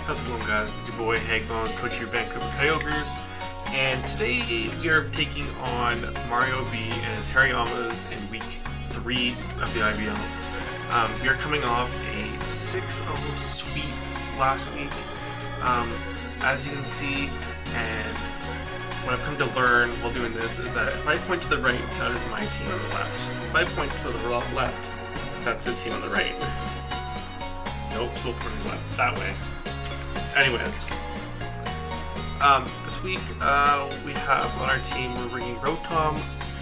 How's it going, guys? It's your boy Hagbones, coach of your Vancouver Kyogres, and today we are taking on Mario B and his Hariyamas in week 3 of the IBL. We are coming off a 6-0 sweep last week. As you can see, and what I've come to learn while doing this is that if I point to the right, that is my team on the left. If I point to the left, that's his team on the right. Nope, still pointing left, that way. Anyways, this week we have on our team, we're bringing Rotom,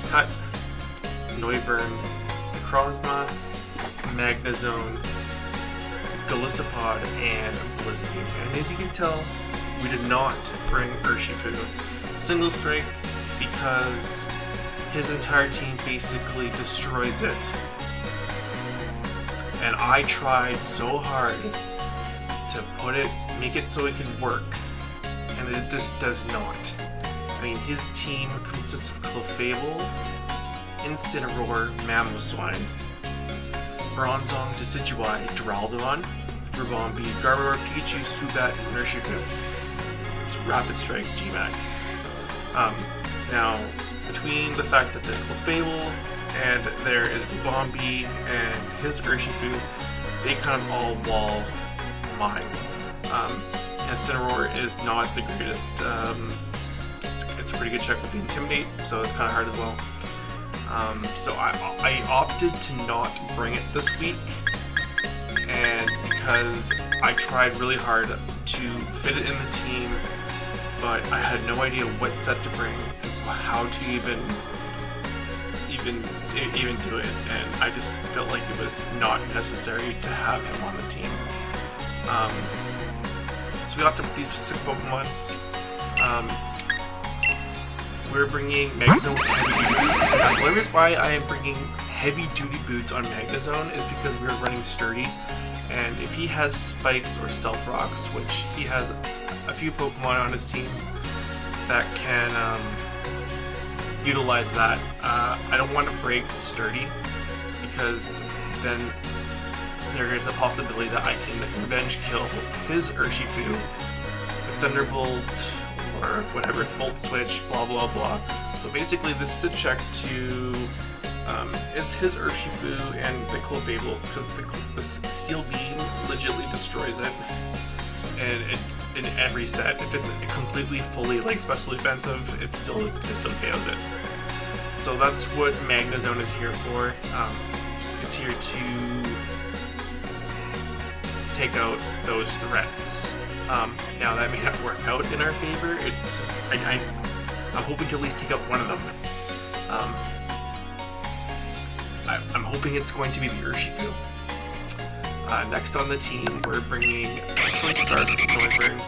Cut, Noivern, Necrozma, Magnezone, Golisopod, and Blissey. And as you can tell, we did not bring Urshifu. Single Strike because his entire team basically destroys it. And I tried so hard to make it so it can work, and it just does not. I mean, his team consists of Clefable, Incineroar, Mamoswine, Bronzong, Decidueye, Duraludon, Ribombee, Gardevoir, Pikachu, Zubat, and Urshifu. It's Rapid Strike G-Max. Now, between the fact that there's Clefable and there is Ribombee and his Urshifu, they kind of all wall mine. Incineroar is not the greatest. It's a pretty good check with the Intimidate, so it's kind of hard as well. So I opted to not bring it this week, and because I tried really hard to fit it in the team, but I had no idea what set to bring and how to even do it, and I just felt like it was not necessary to have him on the team. So we opted with these 6 Pokemon. We're bringing Magnezone with heavy duty boots. The only reason why I am bringing heavy duty boots on Magnezone is because we are running Sturdy, and if he has Spikes or Stealth Rocks, which he has a few Pokemon on his team that can utilize that, I don't want to break the Sturdy, because then there is a possibility that I can revenge kill his Urshifu with Thunderbolt or whatever, Volt Switch, blah blah blah. So basically this is a check to, it's his Urshifu and the Clefable, because the Steel Beam legitly destroys it, and in every set, if it's completely fully like special defensive, it still KOs it. So that's what Magnezone is here for. It's here to take out those threats. Now that may not work out in our favor. It's just I'm hoping to at least take out one of them. I'm hoping it's going to be the Urshifu. Next on the team, we're bringing Choice Scarf Noivern.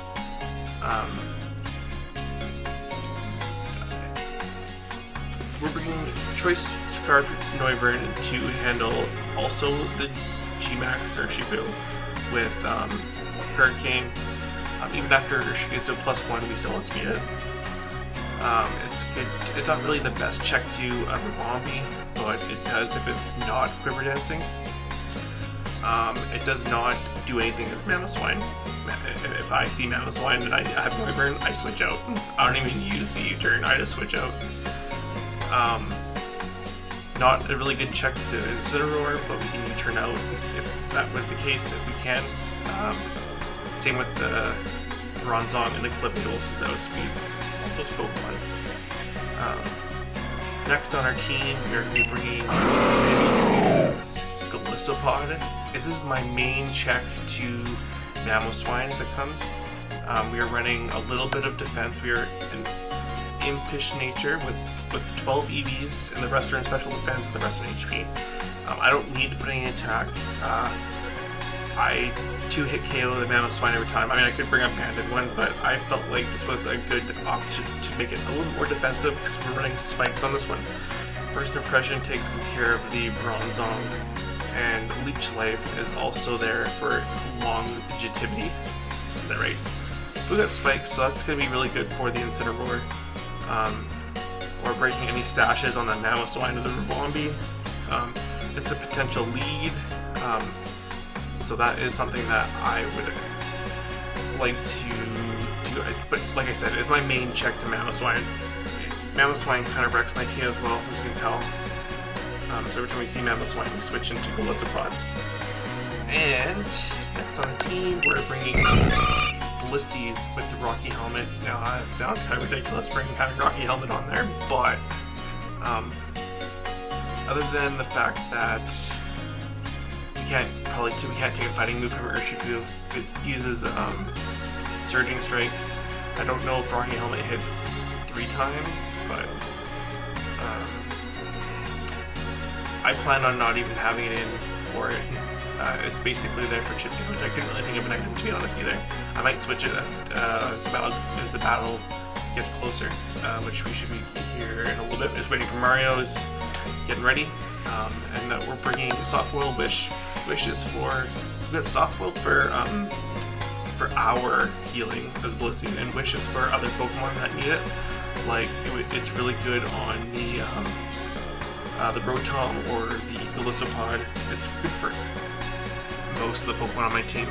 We're bringing Choice Scarf Noivern to handle also the G-Max Urshifu with Hurricane. Even after Urshifu is still +1, we still outspeed it. It's good. It's not really the best check to a Ribombee, but it does if it's not Quiver Dancing. It does not do anything as Mamoswine. If I see Mamoswine and I have Noivern, I switch out. I don't even use the U-turn, I just switch out. Not a really good check to Incineroar, but we can U-turn out if that was the case, if we can. Same with the Bronzong and the Clefable, since that outspeeds all those Pokemon. Next on our team, we're going to be bringing Golisopod. This is my main check to Mamoswine if it comes. We are running a little bit of defense. We are an impish nature with 12 EVs, and the rest are in special defense, and the rest are in HP. I don't need to put any attack. I 2-hit KO the Mamoswine every time. I mean, I could bring up Banded one, but I felt like this was a good option to make it a little more defensive because we're running Spikes on this one. First Impression takes good care of the Bronzong, and Leech Life is also there for longevity. Is that right? We got Spikes, so that's going to be really good for the Incineroar. Or breaking any stashes on the Mamoswine or the Ribombee. It's a potential lead. So that is something that I would like to do it, but like I said, it's my main check to Mamoswine. Mamoswine kind of wrecks my team as well, as you can tell. So every time we see Mamoswine, we switch into Golisopod. And next on the team, we're bringing Blissey with the Rocky Helmet. Now, it sounds kind of ridiculous bringing kind of Rocky Helmet on there, but other than the fact that we can't take a fighting move from Urshifu. It uses Surging Strikes. I don't know if Rocky Helmet hits 3 times, but I plan on not even having it in for it. It's basically there for chip damage. I couldn't really think of an item, to be honest, either. I might switch it as the battle gets closer, which we should be here in a little bit. Just waiting for Mario's getting ready. And we're bringing Soft Boil Wish. Wish is for, we got Soft Boil for our healing as Blissey, and Wish is for other Pokemon that need it. Like, it's really good on the Rotom or the Golisopod. It's good for most of the Pokemon on my team.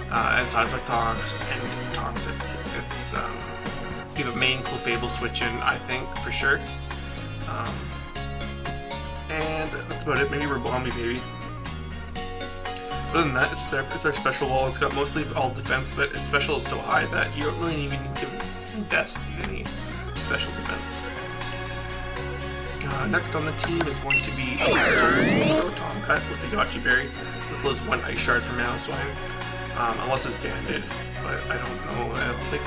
And Seismitox and Toxic. It's give a main Clefable switch in, I think, for sure. And that's about it. Maybe Ribombee, maybe. Other than that, it's our special wall. It's got mostly all defense, but its special is so high that you don't really even need to invest in any special defense. Next on the team is going to be Rotom Cut with the Yachi Berry. This lives 1 Ice Shard from Mamoswine, unless it's banded, but I don't know. I don't think.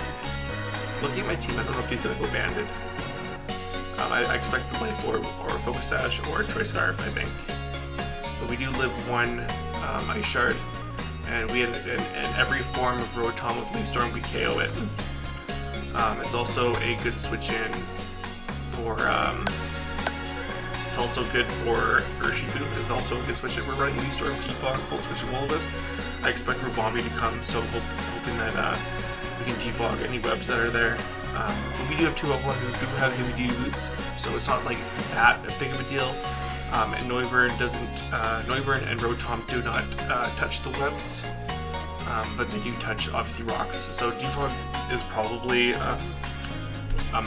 Looking at my team, I don't know if he's gonna go banded. I expect to play for or Focus Sash or Choice Scarf, I think. But we do live 1 Ice Shard, and we in every form of Rotom with Leaf Storm we KO it. It's also a good switch in for. It's also good for Urshifu. It's also a good switch in. We're running Leaf Storm, T-Fog, Full Switch, and Will-O-Wisp. I expect Ribombee to come, so hoping that we can T-Fog any webs that are there. But we do have 2 Pokemon who do have heavy-duty boots, so it's not like that big of a deal. And Noivern doesn't. Noivern and Rotom do not touch the webs, but they do touch obviously rocks. So Defog is probably a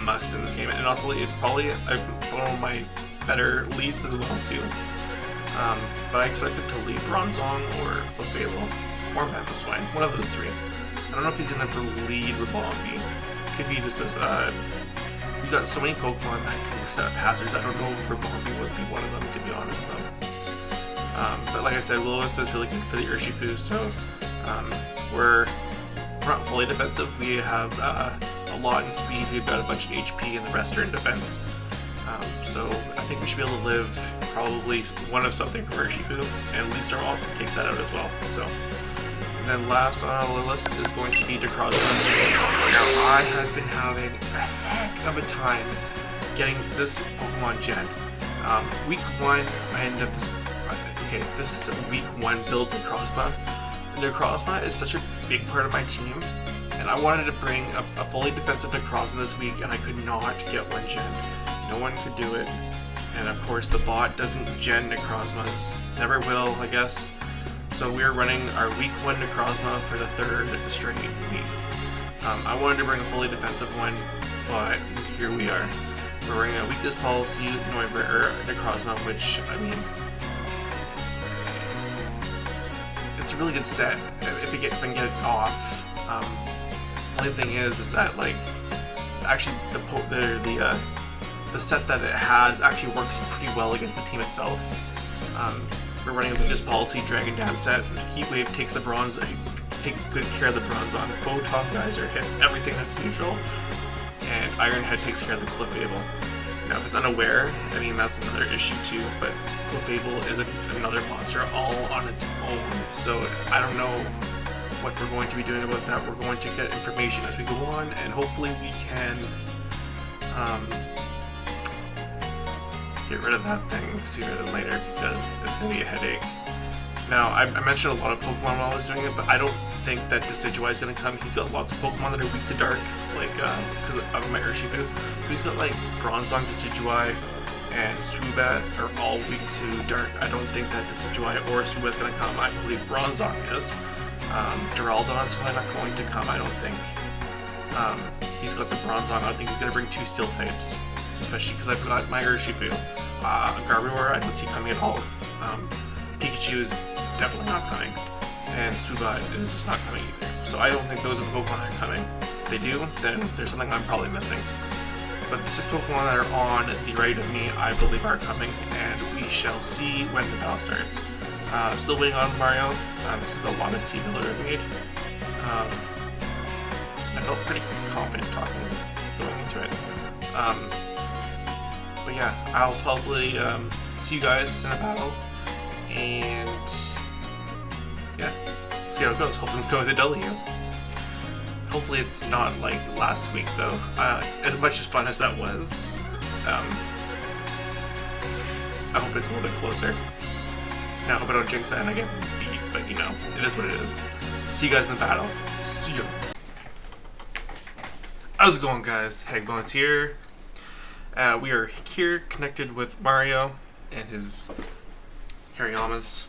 must in this game, and also it's probably one of my better leads as well too. But I expect him to lead Bronzong or Clefable or Mamoswine, one of those 3. I don't know if he's gonna lead Ribombee. Could be just as he's got so many Pokemon that can set up hazards. I don't know if Ribombee would be one of them, to be honest though. But like I said, Will-O-Wisp is really good for the Urshifu, so we're not fully defensive. We have a lot in speed, we've got a bunch of HP, and the rest are in defense. So I think we should be able to live probably 1 of something from Urshifu, and Leaf Storm also takes that out as well. So, and then last on our list is going to be Decrozma. Now I have been having a heck of a time getting this Pokemon gen. Week 1, I ended up this. Okay, this is week 1 build Decrozma. The Decrozma is such a big part of my team, and I wanted to bring a fully defensive Decrozma this week, and I could not get 1 gen. No one could do it, and of course the bot doesn't gen Necrozmas. Never will, I guess. So we're running our week 1 Necrozma for the 3rd straight week. I wanted to bring a fully defensive one, but here we are. We're running a weakness policy Necrozma, which, I mean, it's a really good set if I can get it off. The only thing is that, like, actually the set that it has actually works pretty well against the team itself. We're running a weakness policy Dragon Dance set. Heat Wave takes the bronze, takes good care of the Bronzong. Photon Geyser hits everything that's neutral, and Iron Head takes care of the Clefable. Now, if it's unaware, I mean that's another issue too. But Clefable is another monster all on its own. So I don't know what we're going to be doing about that. We're going to get information as we go on, and hopefully we can get rid of that thing sooner than later, because it's going to be a headache. Now, I mentioned a lot of Pokemon while I was doing it, but I don't think that Decidueye is going to come. He's got lots of Pokemon that are weak to Dark, like, because of my Urshifu. So he's got, like, Bronzong, Decidueye, and Swoobat are all weak to Dark. I don't think that Decidueye or Swoobat is going to come. I believe Bronzong is. Geraldon's probably not going to come, I don't think. He's got the bronze on. I think he's going to bring 2 steel types, especially because I've got my Urshifu. Garbodor, I don't see coming at all. Pikachu is definitely not coming, and Subat is just not coming either. So I don't think those are the Pokemon that are coming. If they do, then there's something I'm probably missing. But the 6 Pokemon that are on the right of me, I believe are coming, and we shall see when the battle starts. Still waiting on Mario. This is the longest team builder I've made. I felt pretty confident going into it. But yeah, I'll probably see you guys in a battle, and yeah, see how it goes. Hopefully we go with a W. Hopefully it's not like last week though. As much as fun as that was, I hope it's a little bit closer. Now I hope I don't jinx that and I get beat, but you know, it is what it is. See you guys in the battle. See ya. How's it going, guys? Hagbones here. We are here connected with Mario and his Hariyamas.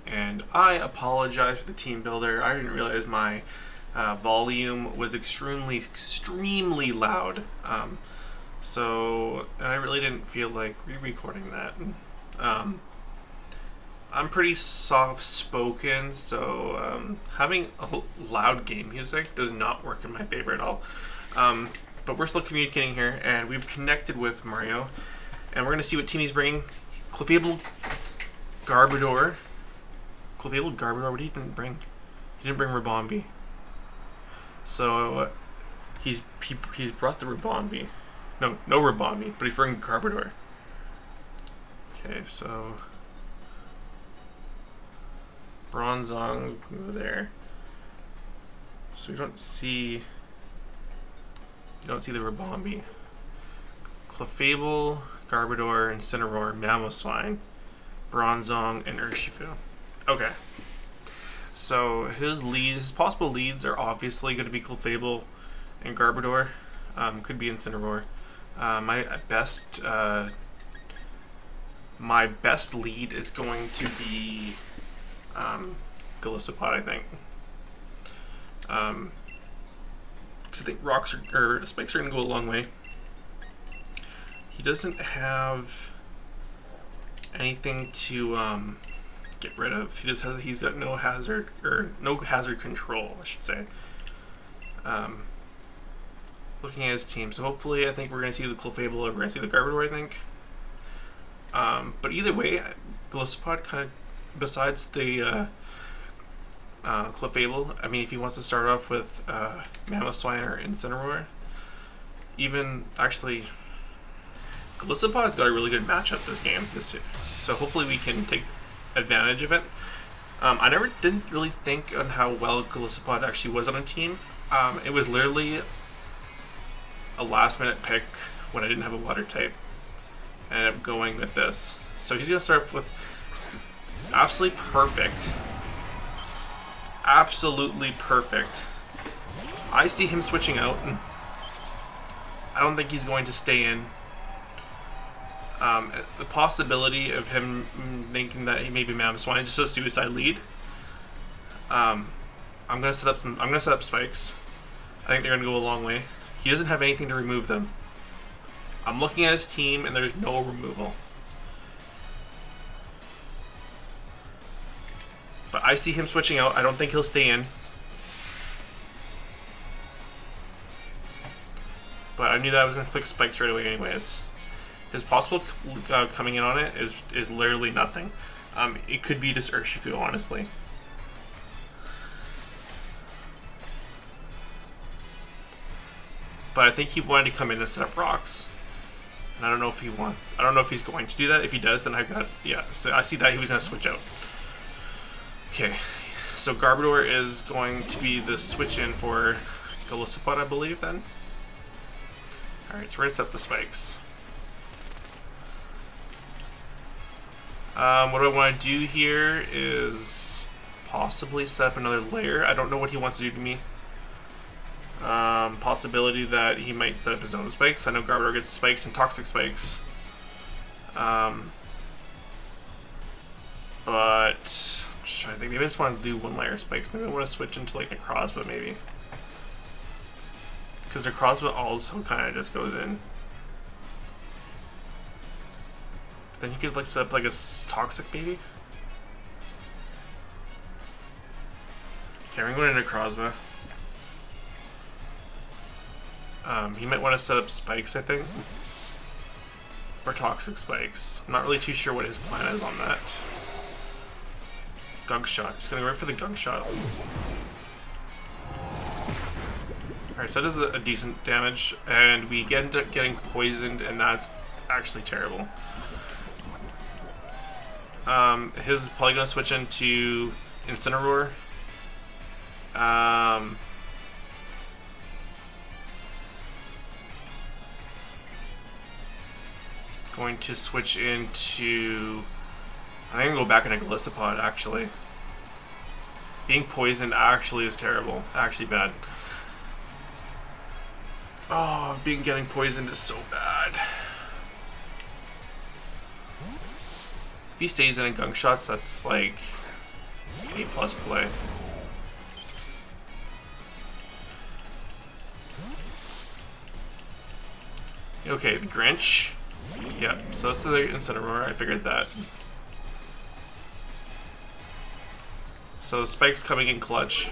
And I apologize for the team builder. I didn't realize my volume was extremely loud. So I really didn't feel like re-recording that. I'm pretty soft-spoken, so having a loud game music does not work in my favor at all. But we're still communicating here, and we've connected with Mario, and we're going to see what team he's bringing. Clefable Garbodor. Clefable Garbodor, what did he bring? He didn't bring Ribombee. So, he's brought the Ribombee. No Ribombee, but he's bringing Garbodor. Okay, so Bronzong go there. So we don't see the Ribombee. Clefable, Garbodor, Incineroar, Mamoswine, Bronzong, and Urshifu. Okay. So his possible leads are obviously going to be Clefable and Garbodor. Could be Incineroar. My best lead is going to be Golisopod, I think. Because I think rocks or spikes are going to go a long way. He doesn't have anything to get rid of. He's got no hazard control, I should say. Looking at his team, so hopefully I think we're going to see the Clefable or we're going to see the Garbodor, I think. But either way, Golisopod kind of, besides the Clefable, I mean, if he wants to start off with Mamoswine or Incineroar, even actually, Golisopod's got a really good matchup this game, so hopefully we can take advantage of it. I didn't really think on how well Golisopod actually was on a team. It was literally a last-minute pick when I didn't have a water type. I ended up going with this. So he's gonna start with absolutely perfect. Absolutely perfect. I see him switching out, and I don't think he's going to stay in. The possibility of him thinking that he may be Mamoswine, just a suicide lead. I'm gonna set up spikes. I think they're gonna go a long way. He doesn't have anything to remove them. I'm looking at his team, and there's no removal. But I see him switching out. I don't think he'll stay in. But I knew that I was going to click spikes right away anyways. His possible coming in on it is literally nothing. It could be just Urshifu, honestly. But I think he wanted to come in and set up rocks. And I don't know if he's going to do that. If he does, then so I see that he was going to switch out. Okay, so Garbodor is going to be the switch in for Golisopod, I believe, then. Alright, so we're going to set the spikes. What I want to do here is possibly set up another layer. I don't know what he wants to do to me. Possibility that he might set up his own spikes. I know Garbodor gets spikes and toxic spikes. But Just trying to think. Maybe I just want to do one layer spikes. Maybe I want to switch into like Necrozma maybe. Because Necrozma also kind of just goes in. Then you could like set up like a toxic maybe. Okay, we're going to Necrozma. He might want to set up spikes, I think. Or toxic spikes. I'm not really too sure what his plan is on that. Gunk shot. Just gonna go right for the gunk shot. Alright, so that does a decent damage, and we end up getting poisoned, and that's actually terrible. His is probably gonna switch into Incineroar. Going to switch into... I think I'm going to go back into Gliscopod, actually. Being poisoned actually is terrible. Actually bad. Oh, getting poisoned is so bad. If he stays in gunk shots, that's like A+ play. Okay, the Grinch. Yep, so that's the Incineroar. I figured that. So the spike's coming in clutch.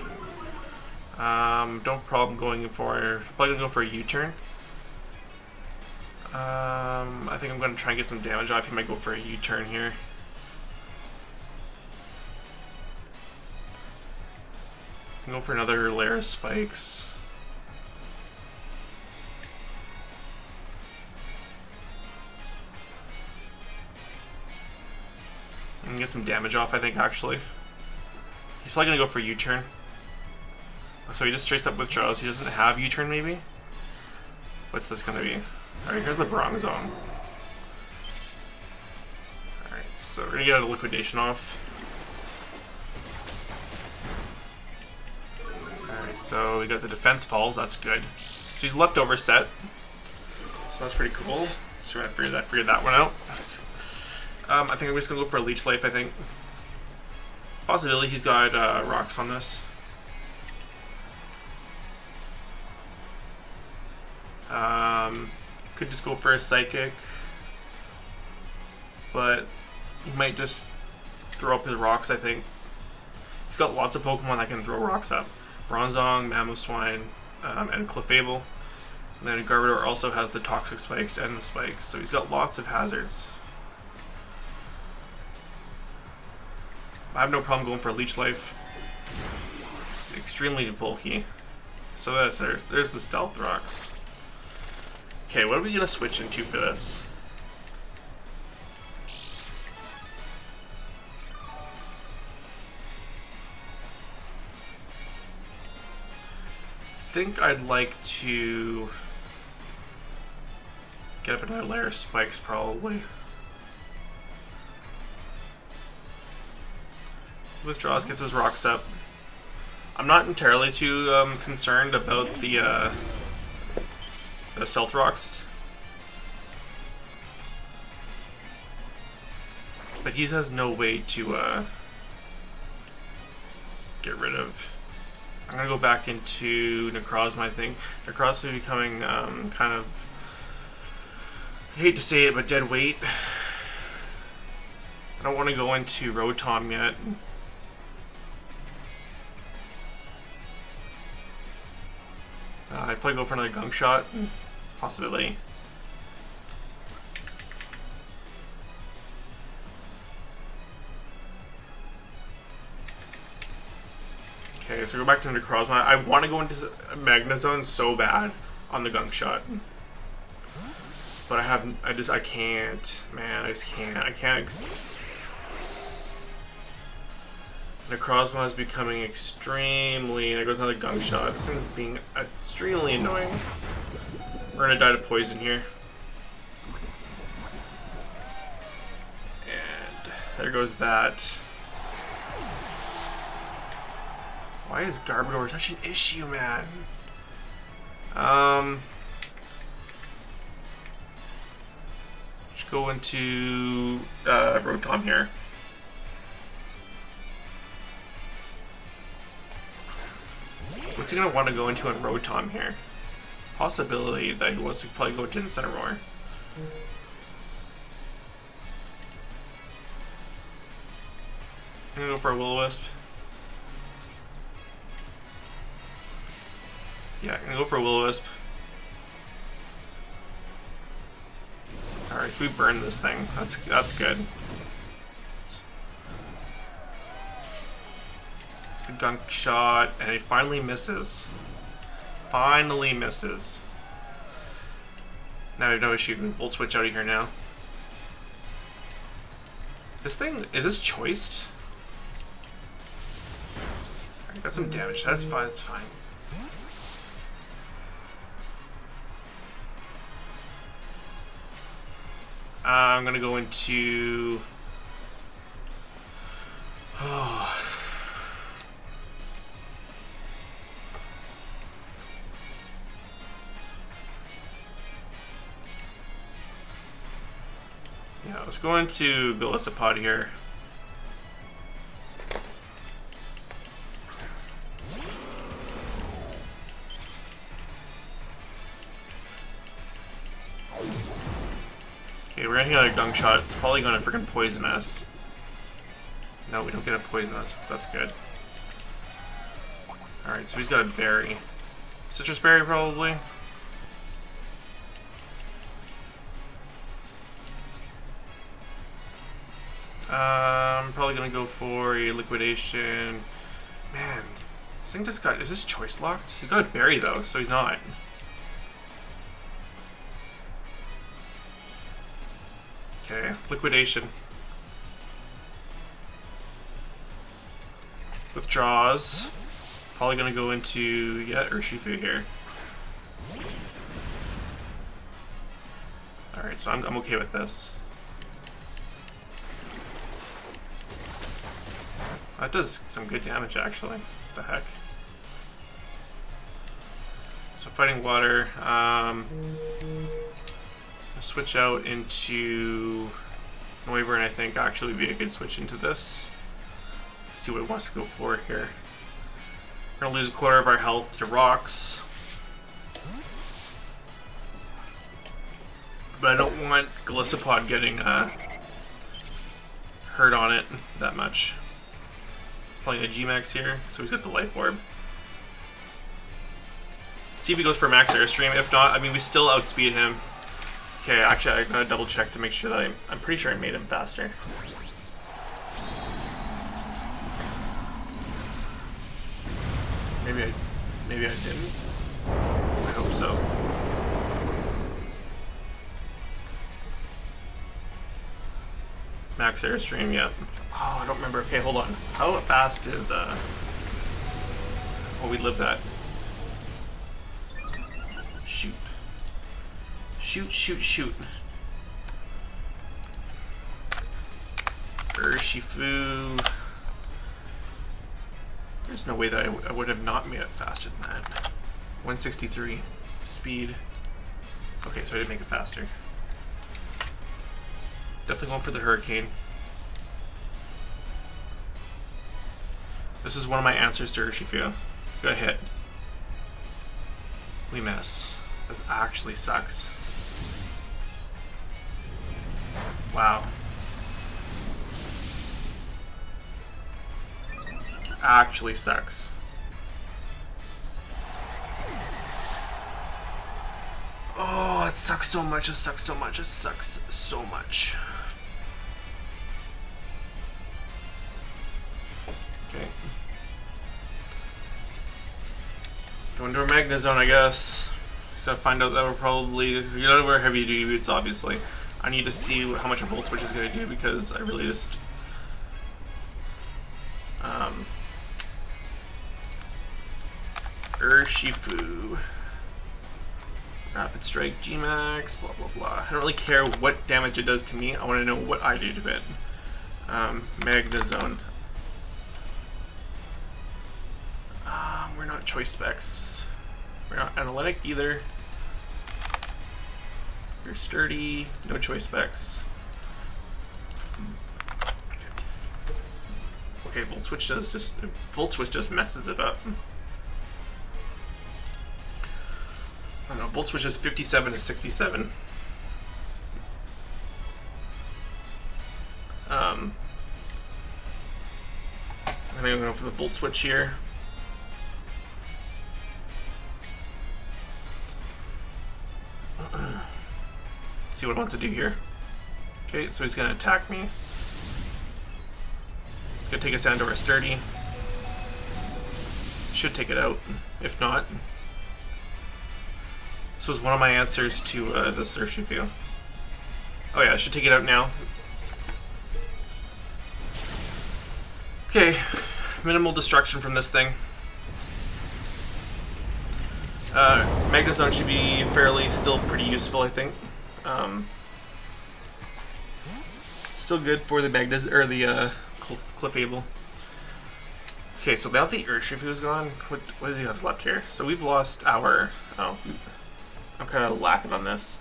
No problem going for... Probably gonna go for a U-turn. I think I'm gonna try and get some damage off. He might go for a U-turn here. Go for another layer of spikes. And get some damage off, I think, actually. He's probably gonna go for U-turn. So he just straight up withdraws. He doesn't have U-turn, maybe? What's this gonna be? Alright, here's the Bronzong. Alright, so we're gonna get a liquidation off. Alright, so we got the defense falls, that's good. So he's leftover set. So that's pretty cool. So we're gonna figure that one out. I think I'm just gonna go for a Leech Life, I think. Possibility he's got rocks on this. Could just go for a Psychic. But he might just throw up his rocks, I think. He's got lots of Pokemon that can throw rocks up. Bronzong, Mamoswine, and Clefable. And then Garbodor also has the Toxic Spikes and the Spikes, so he's got lots of hazards. I have no problem going for Leech Life. It's extremely bulky. So there's the Stealth Rocks. Okay, what are we gonna switch into for this? I think I'd like to get up another layer of spikes, probably. Withdraws, gets his rocks up. I'm not entirely too concerned about the Stealth Rocks. But he has no way to get rid of. I'm gonna go back into Necrozma, I think. Necrozma is becoming kind of, I hate to say it, but dead weight. I don't want to go into Rotom yet. I'd probably go for another Gunk Shot. It's a possibility. Okay, so we go back to Necrozma. I want to go into Magnezone so bad on the Gunk Shot. But I can't. Man, I just can't. I can't. Necrozma is becoming extremely... There goes another Gunk Shot. This thing's being extremely annoying. We're gonna die to poison here. And there goes that. Why is Garbodor such an issue, man? Let's go into Rotom here. What's he gonna want to go into on Rotom here? Possibility that he wants to probably go into Incineroar. I'm gonna go for a Will-O-Wisp. Yeah, I'm gonna go for a Will-O-Wisp. Alright, we burn this thing. That's good. It's the gunk shot, and it finally misses. Finally misses. Now I have no issue. Volt switch out of here now. This thing, is this choiced? Alright, got some damage. That's fine, that's fine. I'm gonna go into... Oh. Yeah, let's go into Golisopod here. Okay, we're gonna get a gunk shot. It's probably gonna freaking poison us. No, we don't get a poison. That's good. All right, so he's got a berry, citrus berry probably. I'm probably gonna go for a liquidation. Man, this thing just got. Is this choice locked? He's got a berry though, so he's not. Okay, liquidation. Withdraws. Probably gonna go into, yeah, Urshifu here. Alright, so I'm okay with this. That does some good damage actually. What the heck? So fighting water. Switch out into Noivern, I think actually be a good switch into this. See what it wants to go for here. We're gonna lose a quarter of our health to rocks. But I don't want Golisopod getting hurt on it that much. He's playing a G-Max here, so he's got the Life Orb. See if he goes for Max Airstream. If not, I mean, we still outspeed him. Okay, actually, I'm gonna double check to make sure that I'm pretty sure I made him faster. Maybe I didn't. I hope so. Max Airstream, yeah. Oh, I don't remember. Okay, hold on. How fast is oh, we lived that. Shoot. Shoot. Urshifu. There's no way that I would have not made it faster than that. 163 speed. Okay, so I did make it faster. Definitely going for the Hurricane. This is one of my answers to Urshifu. Good hit. We miss. That actually sucks. Wow. Actually sucks. Oh, it sucks so much, it sucks so much, it sucks so much. Okay. Going to a Magnezone, I guess. So I find out that we're probably, you don't wear heavy duty boots, obviously. I need to see how much a Volt Switch is going to do because I really just Urshifu, Rapid Strike, G-Max, blah blah blah. I don't really care what damage it does to me. I want to know what I do to it. Magnezone. We're not choice specs. We're not analytic either. You're sturdy. No choice specs. Okay, Volt Switch just messes it up. don't know, Bolt Switch is 57 to 67. I'm going to go for the Bolt Switch here. See what it wants to do here. Okay, so he's going to attack me. He's going to take us down to our sturdy. Should take it out. If not, this was one of my answers to this Urshifu. Oh yeah, I should take it out now. Okay, minimal destruction from this thing. Magnezone should be fairly still pretty useful, I think. Still good for the Clefable. Okay, so now the Urshifu is gone. What does he have left here? So we've lost our. Oh, I'm kind of lacking on this.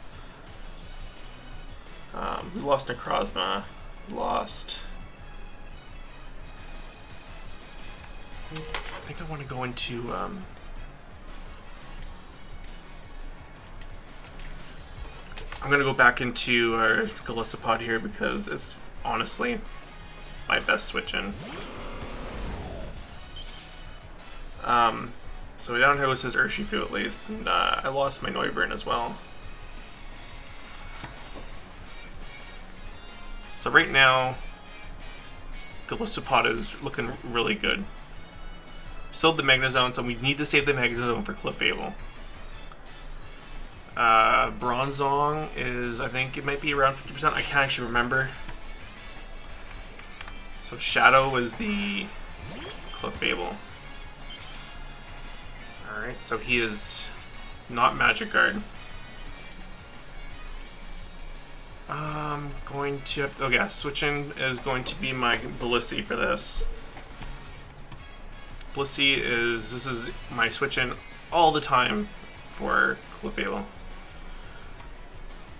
We lost Necrozma. Lost. I think I want to go into. I'm going to go back into our Golisopod here because it's honestly my best switch in. So down here was his Urshifu at least, and I lost my Noivern as well. So right now, Golisopod is looking really good. Still the Magnezone, so we need to save the Magnezone for Clefable. Bronzong is, I think it might be around 50%. I can't actually remember. So Shadow is the Clefable. Alright, so he is not Magic Guard. Going to, oh yeah, switching is going to be my Blissey for this. Blissey is, this is my switch in all the time for Clefable.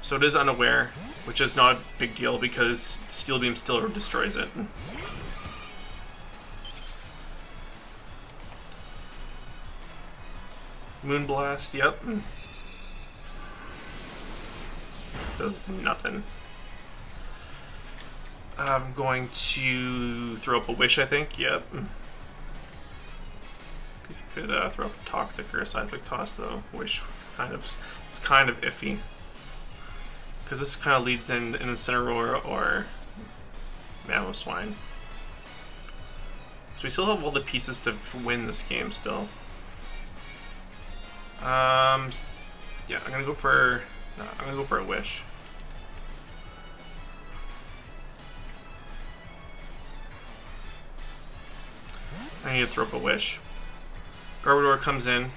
So it is unaware, which is not a big deal because Steel Beam still destroys it. Moonblast, yep. Does nothing. I'm going to throw up a Wish, I think, yep. Could throw up a Toxic or a Seismic Toss though. Wish is kind of iffy. Because this kind of leads in an Incineroar or Mamoswine. So we still have all the pieces to win this game still. Yeah, I'm gonna go for a Wish. I need to throw up a Wish. Garbodor comes in.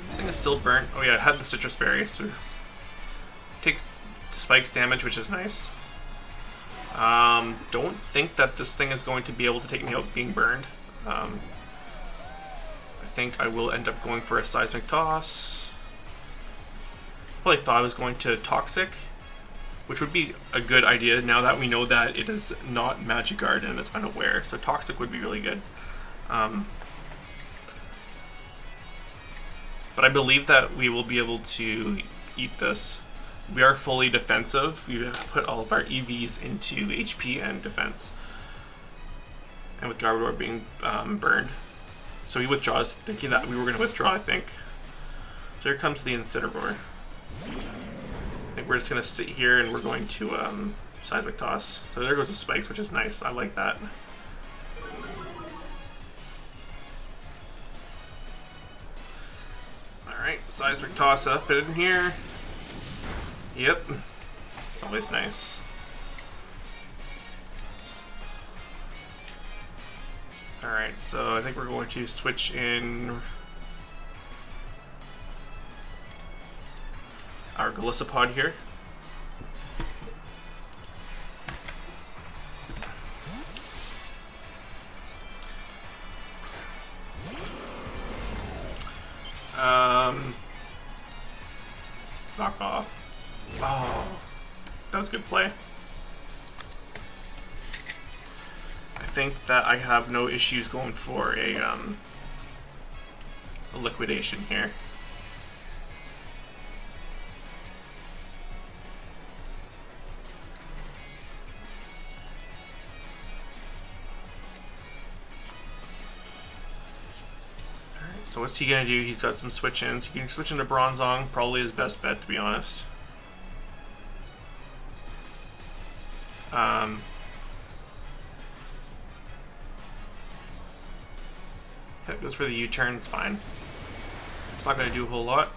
This thing is still burnt. Oh yeah, it had the Citrus Berry, so it takes spikes damage, which is nice. Don't think that this thing is going to be able to take me out being burned. I think I will end up going for a Seismic Toss. Probably thought I was going to Toxic, which would be a good idea now that we know that it is not Magic Guard and it's unaware. So Toxic would be really good. But I believe that we will be able to eat this. We are fully defensive. We have put all of our EVs into HP and defense. And with Garbodor being burned. So he withdraws, thinking that we were going to withdraw, I think. So here comes the Incineroar. I think we're just going to sit here and we're going to Seismic Toss. So there goes the spikes, which is nice. I like that. Alright, Seismic Toss up in here. Yep. It's always nice. Alright, so I think we're going to switch in our Golisopod here. Knock off. Oh, that was a good play. I think that I have no issues going for a liquidation here. So what's he gonna do? He's got some switch-ins. He can switch into Bronzong, probably his best bet, to be honest. That goes for the U-turn, it's fine. It's not gonna do a whole lot.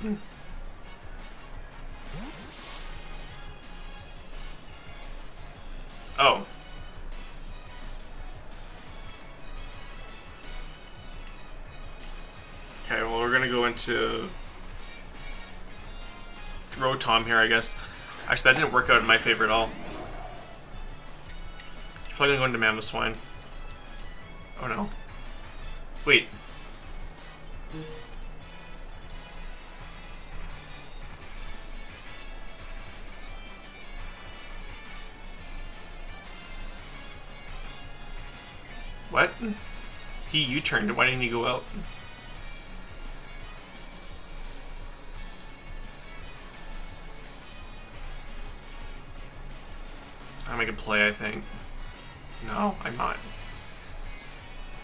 Oh. Okay, well we're gonna go into Rotom here, I guess. Actually, that didn't work out in my favor at all. Probably gonna go into Mamoswine. Oh no. Wait. What? He U-turned. Why didn't he go out? I'll make a play, I think. No, I'm not.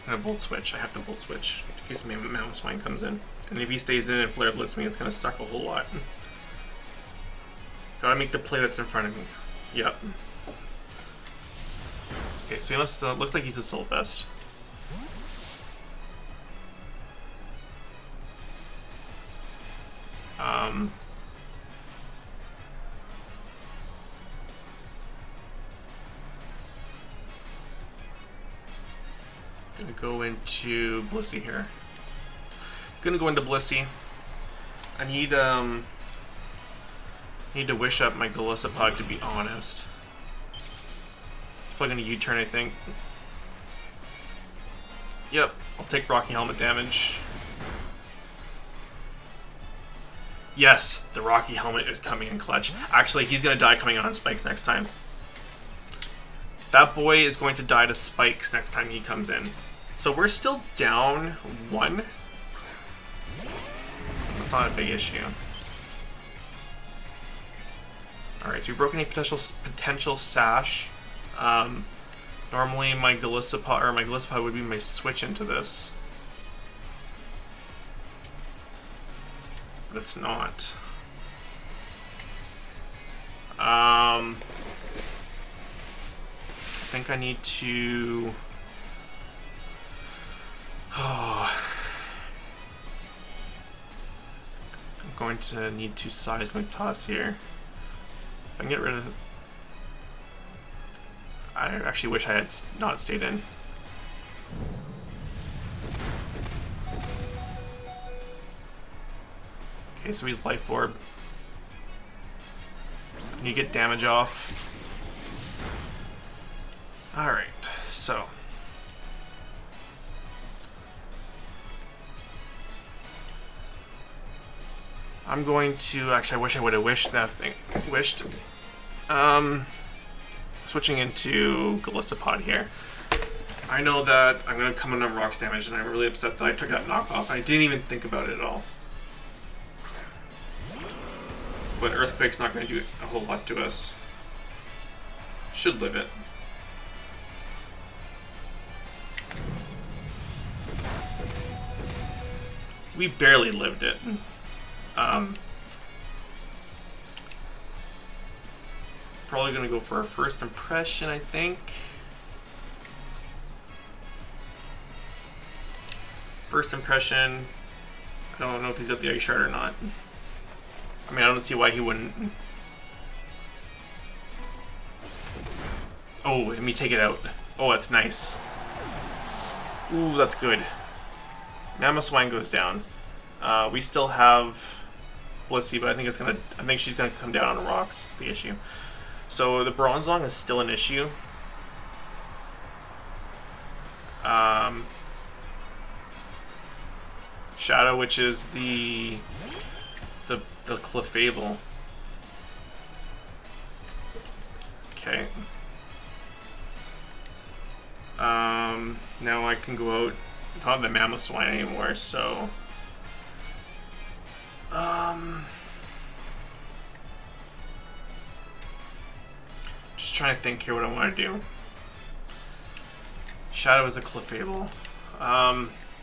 I'm gonna Volt Switch. I have to Volt Switch in case Mamoswine comes in. And if he stays in and Flare Blitz me, it's gonna suck a whole lot. Gotta make the play that's in front of me. Yep. Okay, so he must, looks like he's a Assault Vest. Gonna go into Blissey here. Gonna go into Blissey. I need to wish up my Golisopod, to be honest. Probably gonna U-turn, I think. Yep, I'll take Rocky Helmet damage. Yes, the Rocky Helmet is coming in clutch. Actually, he's gonna die coming on Spikes next time. That boy is going to die to Spikes next time he comes in. So we're still down 1. That's not a big issue. Alright, so we've broken a potential Sash. Normally my Golisopod would be my switch into this. But it's not. I think I need to... I'm going to need to Seismic Toss here. If I can get rid of... I actually wish I had not stayed in. Okay, so he's Life Orb. And you get damage off. Alright, so... I'm going to... Actually, I wish I would have wished that thing. Switching into Golisopod here. I know that I'm going to come in on Rocks damage, and I'm really upset that I took that knockoff. I didn't even think about it at all. But Earthquake's not going to do a whole lot to us. Should live it. We barely lived it. Probably gonna go for our first impression, I think. First impression. I don't know if he's got the Ice Shard or not. I mean, I don't see why he wouldn't. Oh, let me take it out. Oh, that's nice. Ooh, that's good. Mamoswine goes down. We still have Blissey, but I think she's gonna come down on Rocks. Is the issue. So the Bronzong is still an issue. Shadow, which is the Clefable. Okay. Now I can go out. I don't have the Mamoswine anymore, so just trying to think here what I want to do. Shadow is the Clefable.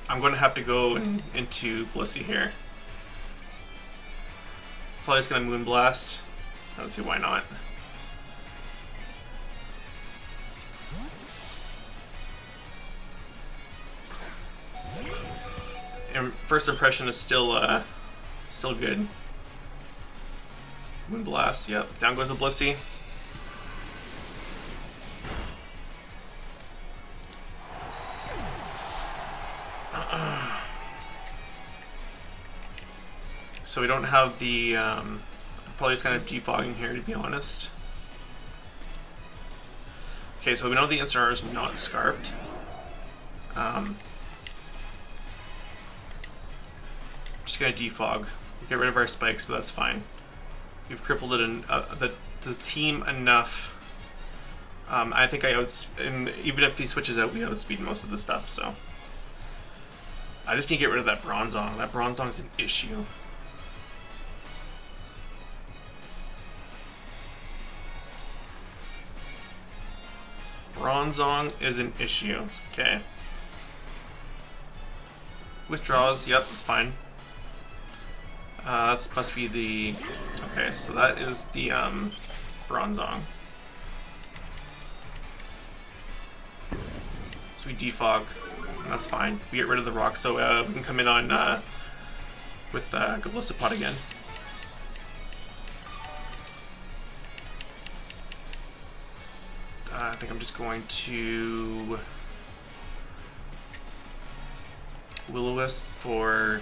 I'm going to have to go into Blissey here. Probably just going to Moonblast. I don't see why not. And first impression is still good. Moonblast, yep. Down goes the Blissey. So we don't have the, probably just kind of defogging here, to be honest. Okay, so we know the Incineroar is not Scarfed. Just gonna defog. Get rid of our spikes, but that's fine. We've crippled it in the team enough. I think even if he switches out, we outspeed most of the stuff, so. I just need to get rid of that Bronzong. That Bronzong is an issue. Bronzong is an issue. Okay. Withdraws. Yep, it's fine. That must be the... Okay, so that is the Bronzong. So we defog. That's fine. We get rid of the rock, so we can come in on with Golisopod again. I think I'm just going to Will-O-Wisp for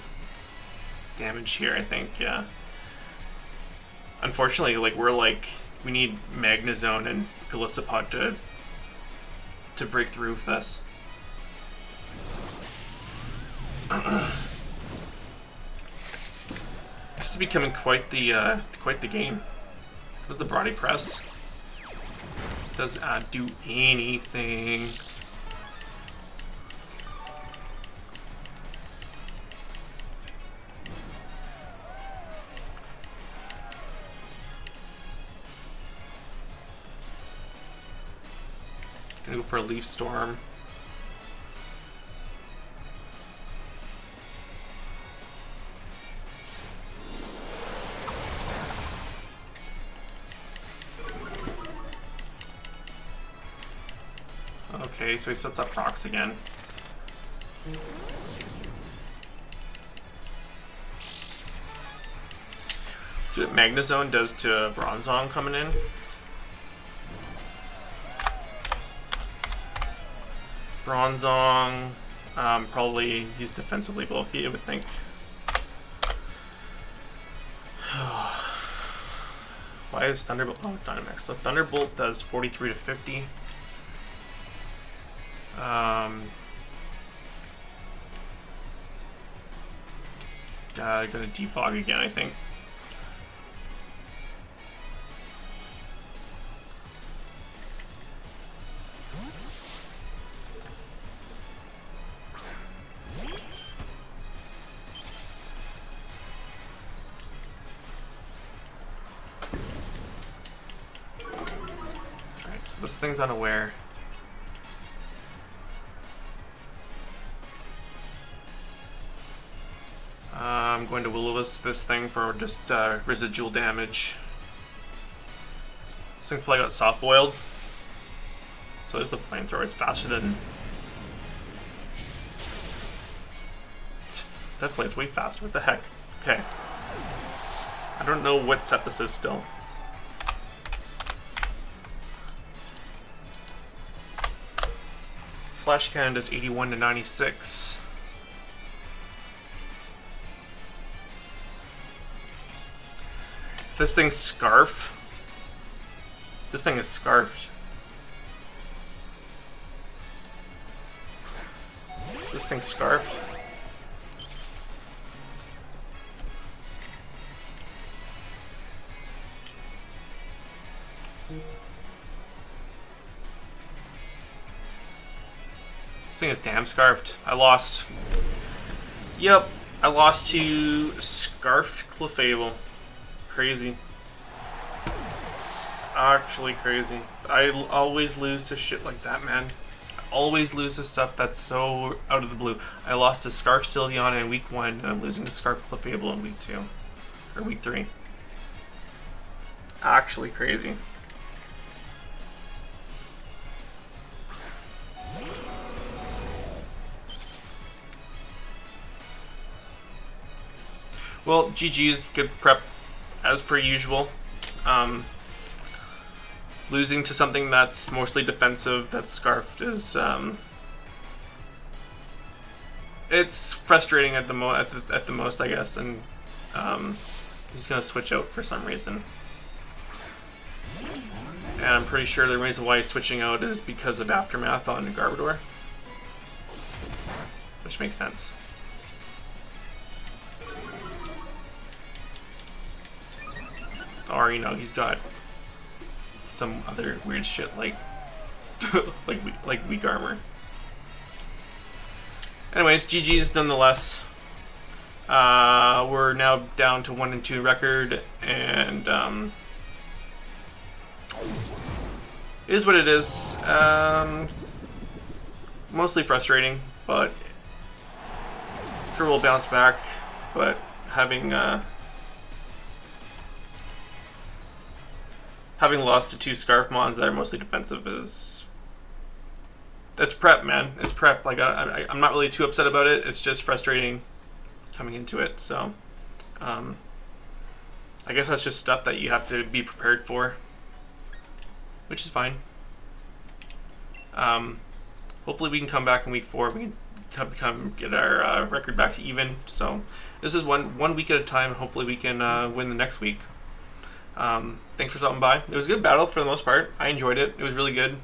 damage here, I think, yeah. Unfortunately, we need Magnezone and Golisopod to break through with us. This is becoming quite the game. What's the Body Press? Doesn't do anything. Gonna go for a Leaf Storm. Okay, so he sets up rocks again. See what Magnezone does to Bronzong coming in. Bronzong, probably he's defensively bulky, I would think. Why is Thunderbolt? Oh, Dynamax. So Thunderbolt does 43 to 50. Gonna defog again, I think. Alright, so this thing's unaware. I'm going to Will-O-Wisp this thing for just residual damage. This thing's probably got soft boiled. So there's the flamethrower. It's faster than. Definitely, it's way faster. What the heck? Okay. I don't know what set this is still. Flash Cannon does 81 to 96. If this thing's Scarf, this thing is Scarfed. This thing's Scarfed. This thing is damn Scarfed. I lost. Yep, I lost to Scarfed Clefable. Crazy. Actually crazy. I always lose to shit like that, man. I always lose to stuff that's so out of the blue. I lost to Scarf Sylveon in week 1, and I'm losing to Scarf Clefable in week 2. Or week 3. Actually crazy. Well, GG's, good prep as per usual. Losing to something that's mostly defensive, that's Scarfed, is it's frustrating at the most, I guess, and he's gonna switch out for some reason. And I'm pretty sure the reason why he's switching out is because of Aftermath on Garbodor, which makes sense. Or, you know, he's got some other weird shit like like weak armor. Anyways, GG's nonetheless. We're now down to 1-2 record, and it is what it is. Mostly frustrating, but sure we'll bounce back. But having lost to 2 Scarfmons that are mostly defensive that's prep, man. It's prep. Like I'm not really too upset about it. It's just frustrating coming into it. So I guess that's just stuff that you have to be prepared for, which is fine. Hopefully we can come back in week 4. We can get our record back to even. So this is one week at a time. Hopefully we can win the next week. Thanks for stopping by. It was a good battle for the most part. I enjoyed it. It was really good.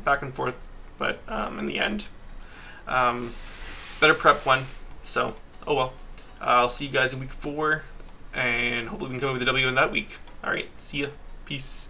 Back and forth, but in the end, better prep one. So, oh well. I'll see you guys in week 4, and hopefully we can come up with a W in that week. All right, see ya. Peace.